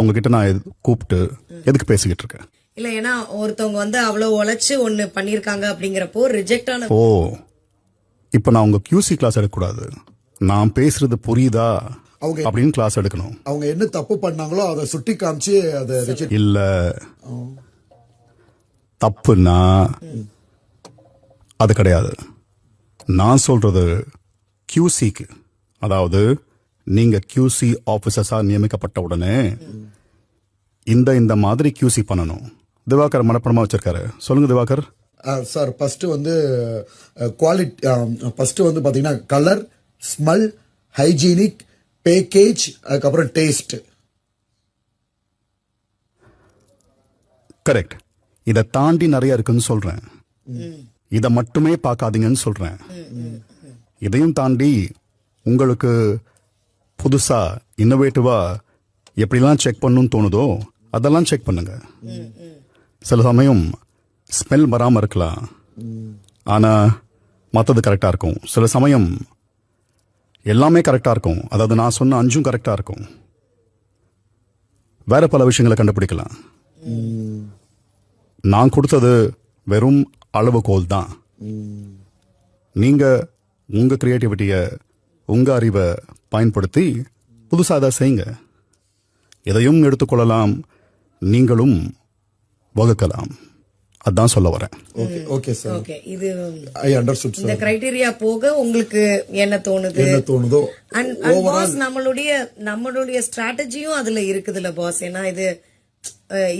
உங்ககிட்ட நான் கூப்பிட்டு எதுக்கு பேசிக்கிட்டு இருக்கேன்? இல்ல ஏன்னா ஒருத்தவங்க வந்து அவ்வளவு உழைச்சு ஒண்ணு பண்ணிருக்காங்க அப்படிங்கறப்போ ரிஜெக்ட் ஆன. ஓ, இப்ப நான் உங்க QC கிளாஸ் எடுக்கக்கூடாது, நான் பேசுறது புரியுதா அவங்க அப்படின்னு கிளாஸ் எடுக்கணும். அவங்க என்ன தப்பு பண்ணாங்களோ அதை சுட்டி காமிச்சு அதை ரிஜெக்ட். இல்ல, தப்புன்னா அது கிடையாது. நான் சொல்றது QCக்கு, அதாவது நீங்க QC ஆபீசர்ஸா நியமிக்கப்பட்ட உடனே இந்த மாதிரி QC பண்ணணும். திவாகர் மனப்படமா வச்சிருக்காரு, சொல்லுங்க திவாகர். சார் ஃபர்ஸ்ட் வந்து குவாலிட்டி, ஃபர்ஸ்ட் வந்து பாத்தீங்கன்னா கலர், ஸ்மெல், ஹைஜீனிக், பேக்கேஜ், அதுக்கப்புறம் டேஸ்ட். கரெக்ட். இதை தாண்டி நிறைய இருக்குன்னு சொல்றேன். இதை மட்டுமே பார்க்காதீங்கன்னு சொல்றேன். இதையும் தாண்டி உங்களுக்கு புதுசா இன்னோவேட்டிவா எப்படிலாம் செக் பண்ணணும்னு தோணுதோ அதெல்லாம் செக் பண்ணுங்க. சில சமயம் ஸ்மெல் வராம இருக்கலாம், ஆனா மற்றது கரெக்டா இருக்கும். சில சமயம் எல்லாமே கரெக்டா இருக்கும், அதாவது நான் சொன்ன 5 கரெக்டா இருக்கும். வேற பல விஷயங்களை கண்டுபிடிக்கலாம். நான் கொடுத்தது வெறும் அளவுகோல் தான். நீங்க உங்க கிரியேட்டிவிட்டிய, உங்க அறிவை பயன்படுத்தி புதுசா அதை செய்யுங்க. எதையும் எடுத்துக்கொள்ளலாம், நீங்களும் வகுக்கலாம். அதான் சொல்ல வரேன். Okay sir. ஓகே, இது ஐ அண்டர்ஸ்டுட் சார். இந்த கிரைட்டீரியா போக உங்களுக்கு என்ன தோணுதோ அண்ட் பாஸ், நம்மளுடைய ஸ்ட்ராட்டஜியும் அதுல இருக்குதுல்ல பாஸ். ஏன்னா இது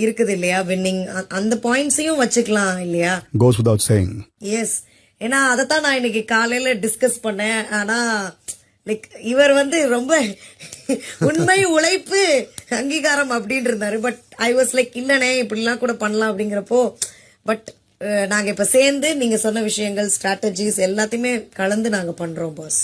இருக்குது இல்லையா, வின்னிங் அந்த பாயிண்ட்ஸையும் வச்சுக்கலாம் இல்லையா. goes without saying. எஸ், ஏன்னா அதத்தான் நான் இன்னைக்கு காலையில டிஸ்கஸ் பண்ணேன். ஆனா லைக் இவர் வந்து ரொம்ப உண்மை உழைப்பு அங்கீகாரம் அப்படின்னு இருந்தாரு. பட் ஐ வாஸ் லைக் இல்லனே இப்படிலாம் கூட பண்ணலாம் அப்படிங்கிறப்போ, பட் நாங்க இப்ப சேர்ந்து நீங்க சொன்ன விஷயங்கள், ஸ்ட்ராட்டஜிஸ் எல்லாத்தையுமே கலந்து நாங்க பண்றோம் பாஸ்.